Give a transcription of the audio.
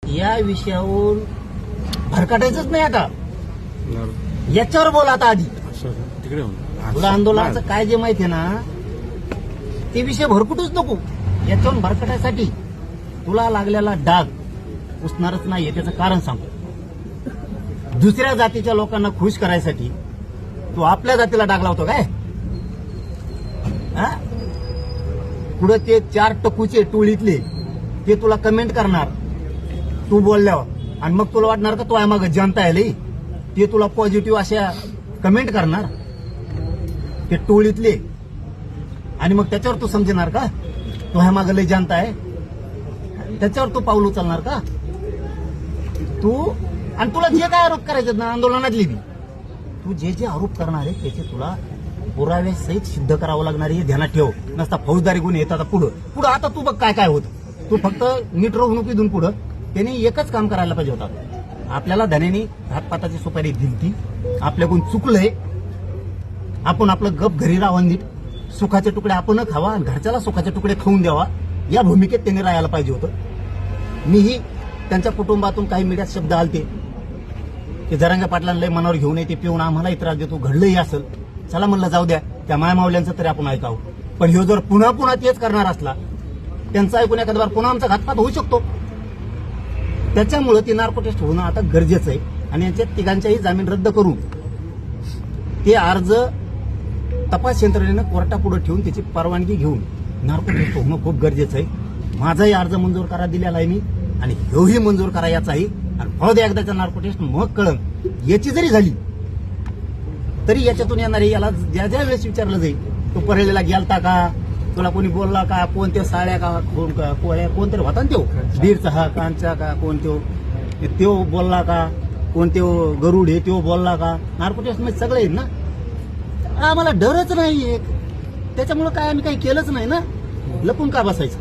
या विषयावर भरकटायचंच नाही आता. याच्यावर बोल आता आधी. तिकडे तुला आंदोलनाचं काय जे माहितीये ना ते विषय भरकुटूच नको. याच्यावर भरकटायसाठी तुला लागलेला डाग पुसणारच नाहीये. त्याचं कारण सांगतो. दुसऱ्या जातीच्या लोकांना खुश करायसाठी तू आपल्या जातीला डाग लावतो काय? पुढे ते 4 टकूचे टोळीतले ते तुला कमेंट करणार तू बोलल्यावर, आणि मग तुला वाटणार का तो आहे मग जनता आहे लई, ते तुला पॉझिटिव्ह अशा कमेंट करणार ते टोळीतले, आणि मग त्याच्यावर तू समजणार का तो आहे मागं लई जनता आहे? त्याच्यावर तू पाऊल उचलणार का तू? आणि तुला जे काय आरोप करायचे ना आंदोलनातले बी, तू जे जे आरोप करणार आहे त्याचे तुला पुरावे सहित सिद्ध करावं लागणार आहे. ध्यानात ठेव. नसता फौजदारी गुन्हे येतात पुढं आता तू बघ काय काय होतं. तू फक्त नीट रोवणूक इथून पुढं त्यांनी एकच काम करायला पाहिजे होतं. आपल्याला धन्याने हातपाताची सुपारी दिली, आपल्याकडून चुकलंय, आपण आपलं गप घरी राहावं, नीट सुखाचे तुकडे आपण खावा आणि घरच्याला सुखाचे तुकडे खाऊन द्यावा, या भूमिकेत त्यांनी राहायला पाहिजे होतं. मीही त्यांच्या कुटुंबातून काही मीडियात शब्द आलते की जरांगे पाटलांना लय मनावर घेऊन येते, पिऊन आम्हालाही त्रास देतो, घडलंही असेल. चला म्हणलं जाऊ द्या, त्या मायमावल्यांचं तरी आपण ऐकावं. पण ह्यो जर पुन्हा तेच करणार असला, त्यांचं ऐकून एखाद्या बार पुन्हा आमचा घातपात होऊ शकतो. त्याच्यामुळे ती नार्को टेस्ट होणं आता गरजेचं आहे. आणि यांच्या तिघांच्याही जामीन रद्द करून ते अर्ज तपास यंत्रणेनं कोर्टापुढे ठेवून त्याची परवानगी घेऊन नार्को टेस्ट होणं खूप गरजेचं आहे. माझाही अर्ज मंजूर करा दिलेला आहे मी, आणि ह्योही मंजूर करा याचाही. आणि फळ द्या एकदाचा नार्को टेस्ट मग कळण. याची जरी झाली तरी याच्यातून येणारे याला ज्या ज्या वेळेस विचारलं जाईल तो परळीला गेलता का, तुला कोणी बोलला का, कोणत्या साड्या का, कोणतरी होता ना त्यो बीडचा हा कांचा का, कोण त्यो बोलला का, कोणत्यो गरुड हे त्यो बोलला का, नार्को टेस्ट मध्ये सगळे आहेत ना. आम्हाला डरच नाही. त्याच्यामुळे काय आम्ही काही केलंच नाही ना, लपून का बसायचं.